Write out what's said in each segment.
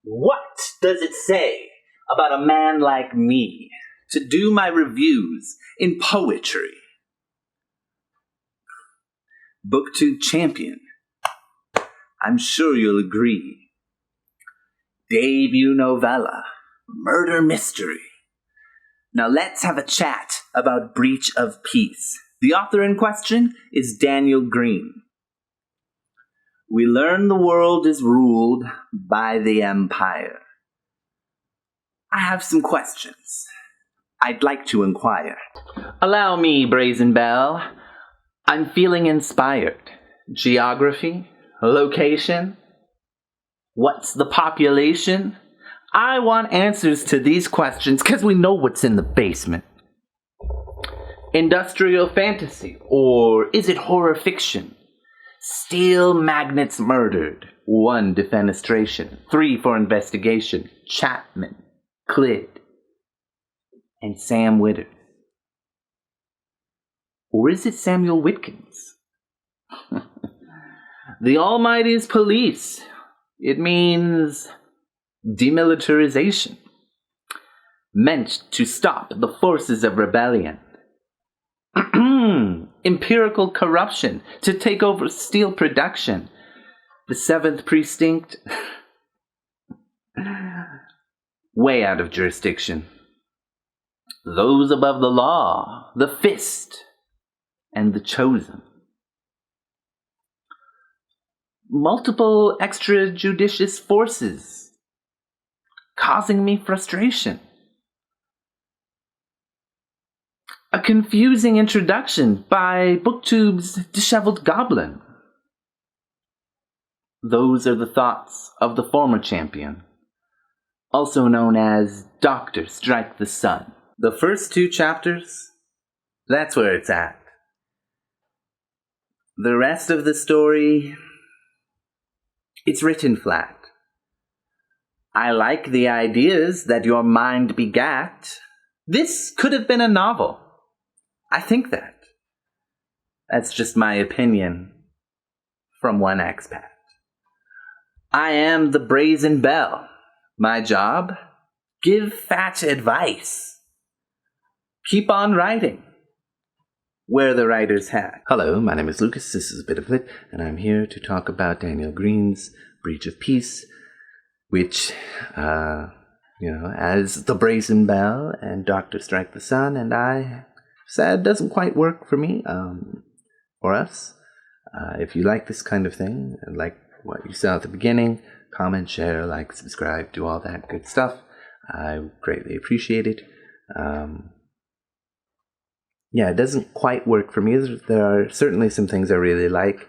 What does it say about a man like me to do my reviews in poetry? Booktube champion, I'm sure you'll agree. Debut novella, murder mystery. Now let's have a chat about Breach of Peace. The author in question is Daniel Greene. We learn the world is ruled by the Empire. I have some questions I'd like to inquire. Allow me, Brazen Bell. I'm feeling inspired. Geography? Location? What's the population? I want answers to these questions because we know what's in the basement. Industrial fantasy, or is it horror fiction? Steel magnets murdered. 1, defenestration. 3, for investigation. Chapman, Clyd, and Sam Witter. Or is it Samuel Witkins? The Almighty's police. It means demilitarization. Meant to stop the forces of rebellion. Empirical corruption to take over steel production. The 7th Precinct. Way out of jurisdiction. Those above the law. The Fist. And the Chosen. Multiple extrajudicious forces. Causing me frustration. A confusing introduction by Booktube's Disheveled Goblin. Those are the thoughts of the former champion, also known as Dr. Strike the Sun. The first 2 chapters, that's where it's at. The rest of the story, it's written flat. I like the ideas that your mind begat. This could have been a novel. I think that. That's just my opinion from one expat. I am the Brazen Bell. My job? Give fat advice. Keep on writing. Wear the writer's hat. Hello, my name is Lucas. This is a bit of lit, and I'm here to talk about Daniel Greene's Breach of Peace, which, as the Brazen Bell and Dr. Strike the Sun and I said doesn't quite work for me, or us. If you like this kind of thing, and like what you saw at the beginning, comment, share, like, subscribe, do all that good stuff. I greatly appreciate it. It doesn't quite work for me. There are certainly some things I really like.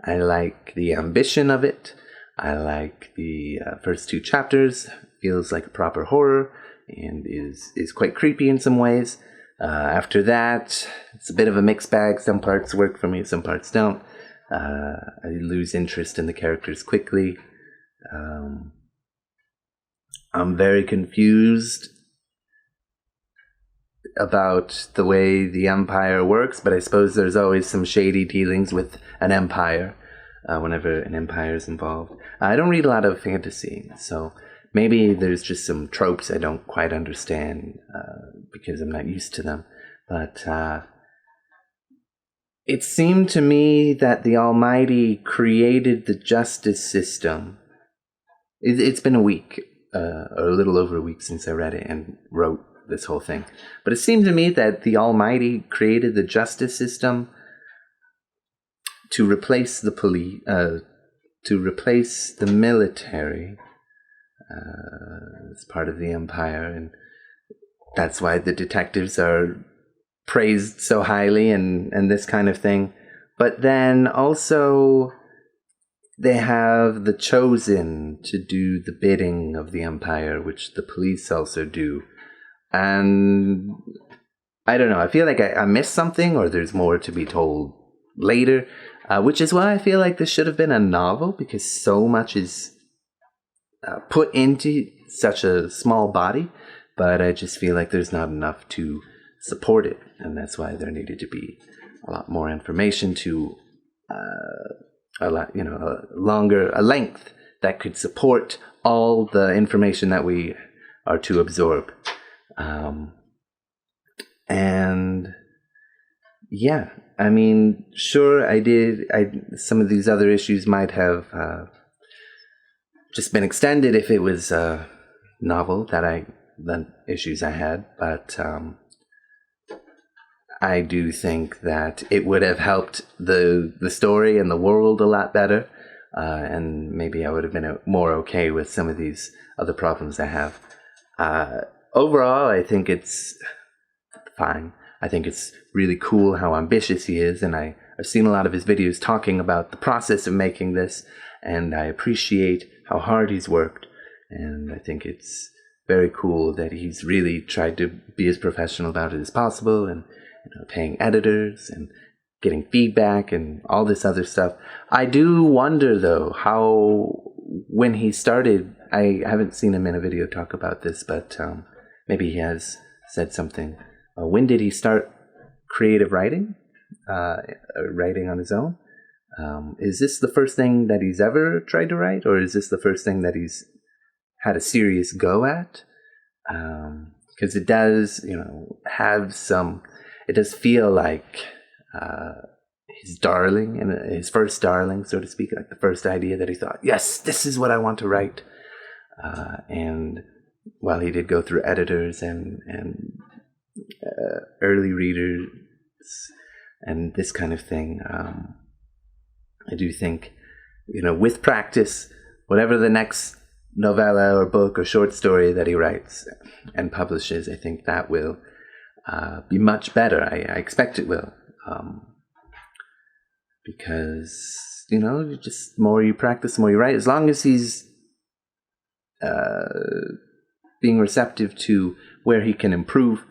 I like the ambition of it. I like the first 2 chapters. Feels like a proper horror and is quite creepy in some ways. After that, it's a bit of a mixed bag. Some parts work for me, some parts don't. I lose interest in the characters quickly. I'm very confused about the way the Empire works, but I suppose there's always some shady dealings with an Empire whenever an Empire is involved. I don't read a lot of fantasy, so maybe there's just some tropes I don't quite understand because I'm not used to them. But it seemed to me that the Almighty created the justice system. It's been a week, or a little over a week since I read it and wrote this whole thing. But it seemed to me that the Almighty created the justice system to replace the police, to replace the military as part of the Empire, and that's why the detectives are praised so highly and this kind of thing. But then also they have the Chosen to do the bidding of the Empire, which the police also do. And I don't know, I feel like I missed something, or there's more to be told later, which is why I feel like this should have been a novel, because so much is put into such a small body, but I just feel like there's not enough to support it, and that's why there needed to be a lot more information to a length that could support all the information that we are to absorb. And yeah, I mean, sure, some of these other issues might have just been extended if it was a novel the issues I had, but I do think that it would have helped the story and the world a lot better, and maybe I would have been more okay with some of these other problems I have. Overall, I think it's fine. I think it's really cool how ambitious he is, and I've seen a lot of his videos talking about the process of making this, and I appreciate how hard he's worked, and I think it's very cool that he's really tried to be as professional about it as possible, and paying editors and getting feedback and all this other stuff. I do wonder, though, how when he started, I haven't seen him in a video talk about this, but maybe he has said something. When did he start creative writing? Writing on his own? Is this the first thing that he's ever tried to write, or is this the first thing that he's had a serious go at? Because it does, have some. It does feel like his darling, and his first darling, so to speak, like the first idea that he thought, yes, this is what I want to write. And while he did go through editors and early readers and this kind of thing, I do think, with practice, whatever the next novella or book or short story that he writes and publishes, I think that will be much better. I expect it will, because just more you practice, the more you write. As long as he's being receptive to where he can improve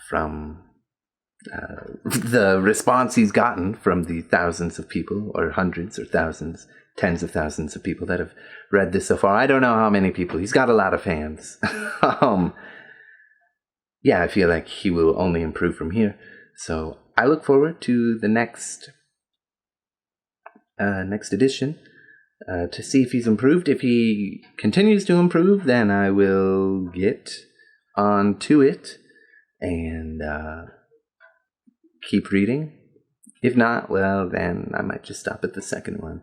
from the response he's gotten from the thousands of people, or hundreds or thousands, tens of thousands of people that have read this so far. I don't know how many people. He's got a lot of fans. Yeah, I feel like he will only improve from here. So I look forward to the next edition to see if he's improved. If he continues to improve, then I will get on to it and keep reading. If not, well, then I might just stop at the second one.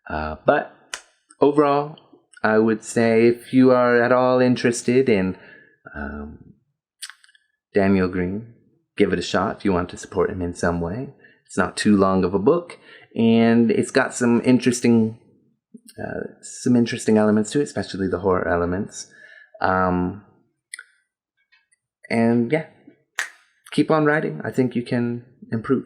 But overall, I would say if you are at all interested in Daniel Greene, give it a shot if you want to support him in some way. It's not too long of a book, and it's got some interesting elements to it, especially the horror elements. And yeah, keep on writing. I think you can improve.